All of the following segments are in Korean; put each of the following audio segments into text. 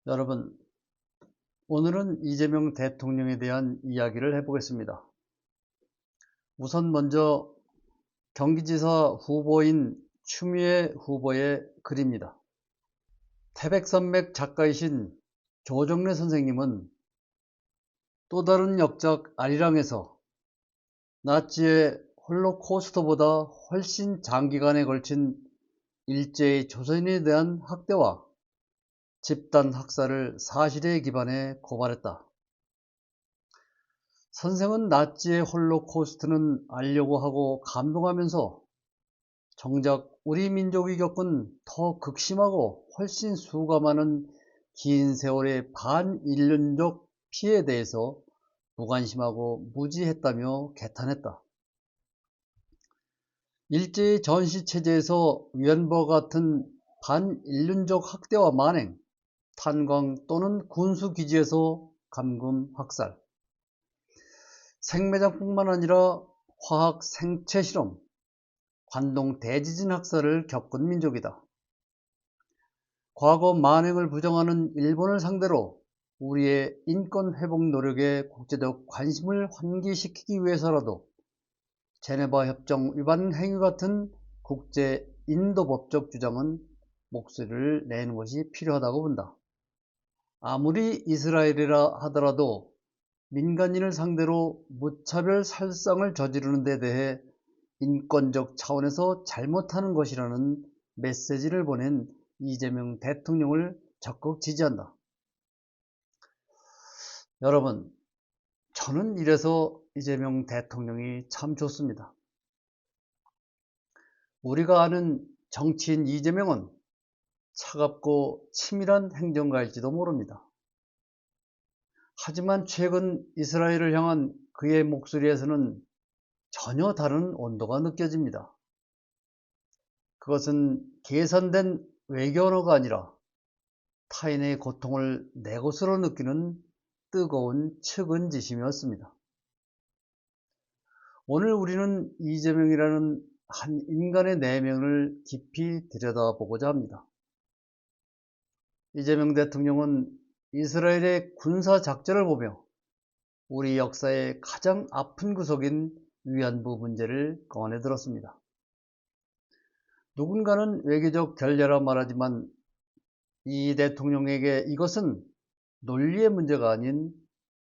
여러분, 오늘은 이재명 대통령에 대한 이야기를 해보겠습니다. 우선 먼저 경기지사 후보인 추미애 후보의 글입니다. 태백산맥 작가이신 조정래 선생님은 또 다른 역작 아리랑에서 나치의 홀로코스터보다 훨씬 장기간에 걸친 일제의 조선인에 대한 학대와 집단 학살을 사실에 기반해 고발했다. 선생은 나치의 홀로코스트는 알려고 하고 감동하면서 정작 우리 민족이 겪은 더 극심하고 훨씬 수가 많은 긴 세월의 반인륜적 피해에 대해서 무관심하고 무지했다며 개탄했다. 일제의 전시체제에서 위안부와 같은 반인륜적 학대와 만행, 탄광 또는 군수기지에서 감금, 학살, 생매장뿐만 아니라 화학 생체 실험, 관동 대지진 학살을 겪은 민족이다. 과거 만행을 부정하는 일본을 상대로 우리의 인권 회복 노력에 국제적 관심을 환기시키기 위해서라도 제네바 협정 위반 행위 같은 국제 인도법적 주장은 목소리를 내는 것이 필요하다고 본다. 아무리 이스라엘이라 하더라도 민간인을 상대로 무차별 살상을 저지르는 데 대해 인권적 차원에서 잘못하는 것이라는 메시지를 보낸 이재명 대통령을 적극 지지한다. 여러분, 저는 이래서 이재명 대통령이 참 좋습니다. 우리가 아는 정치인 이재명은 차갑고 치밀한 행정가일지도 모릅니다. 하지만 최근 이스라엘을 향한 그의 목소리에서는 전혀 다른 온도가 느껴집니다. 그것은 계산된 외교 언어가 아니라 타인의 고통을 내 것으로 느끼는 뜨거운 측은지심이었습니다. 오늘 우리는 이재명이라는 한 인간의 내면을 깊이 들여다보고자 합니다. 이재명 대통령은 이스라엘의 군사작전을 보며 우리 역사의 가장 아픈 구석인 위안부 문제를 꺼내들었습니다. 누군가는 외교적 결례라 말하지만 이 대통령에게 이것은 논리의 문제가 아닌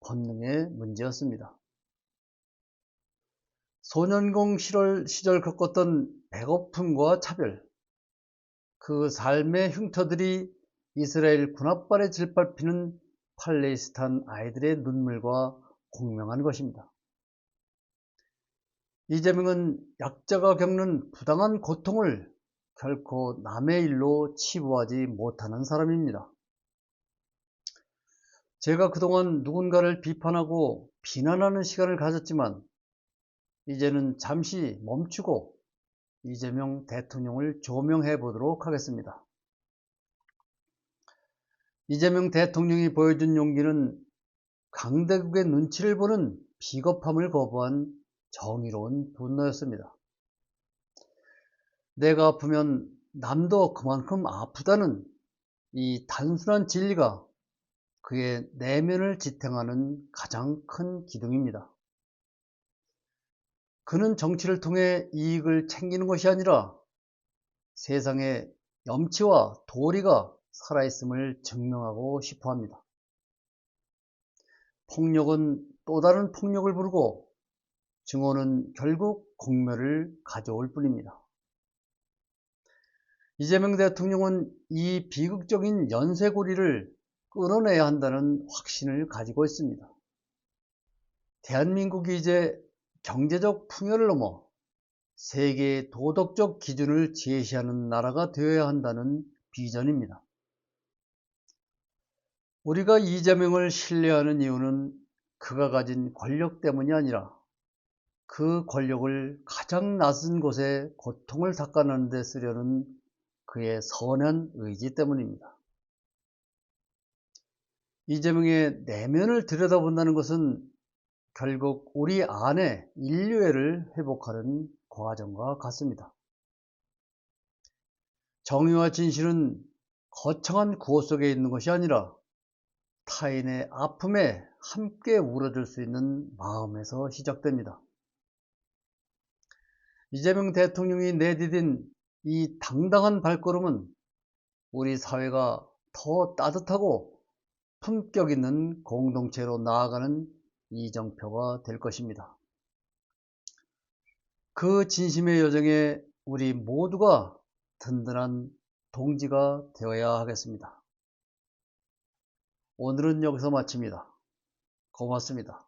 본능의 문제였습니다. 소년공 시절 겪었던 배고픔과 차별, 그 삶의 흉터들이 이스라엘 군합발에 짓밟히는 팔레스타인 아이들의 눈물과 공명한 것입니다. 이재명은 약자가 겪는 부당한 고통을 결코 남의 일로 치부하지 못하는 사람입니다. 제가 그동안 누군가를 비판하고 비난하는 시간을 가졌지만 이제는 잠시 멈추고 이재명 대통령을 조명해 보도록 하겠습니다. 이재명 대통령이 보여준 용기는 강대국의 눈치를 보는 비겁함을 거부한 정의로운 분노였습니다. 내가 아프면 남도 그만큼 아프다는 이 단순한 진리가 그의 내면을 지탱하는 가장 큰 기둥입니다. 그는 정치를 통해 이익을 챙기는 것이 아니라 세상에 염치와 도리가 살아있음을 증명하고 싶어 합니다. 폭력은 또 다른 폭력을 부르고 증오는 결국 공멸을 가져올 뿐입니다. 이재명 대통령은 이 비극적인 연쇄고리를 끊어내야 한다는 확신을 가지고 있습니다. 대한민국이 이제 경제적 풍요를 넘어 세계의 도덕적 기준을 제시하는 나라가 되어야 한다는 비전입니다. 우리가 이재명을 신뢰하는 이유는 그가 가진 권력 때문이 아니라 그 권력을 가장 낮은 곳에 고통을 닦아내는 데 쓰려는 그의 선한 의지 때문입니다. 이재명의 내면을 들여다본다는 것은 결국 우리 안에 인류애를 회복하는 과정과 같습니다. 정의와 진실은 거창한 구호 속에 있는 것이 아니라 타인의 아픔에 함께 울어줄 수 있는 마음에서 시작됩니다. 이재명 대통령이 내디딘 이 당당한 발걸음은 우리 사회가 더 따뜻하고 품격 있는 공동체로 나아가는 이정표가 될 것입니다. 그 진심의 여정에 우리 모두가 든든한 동지가 되어야 하겠습니다. 오늘은 여기서 마칩니다. 고맙습니다.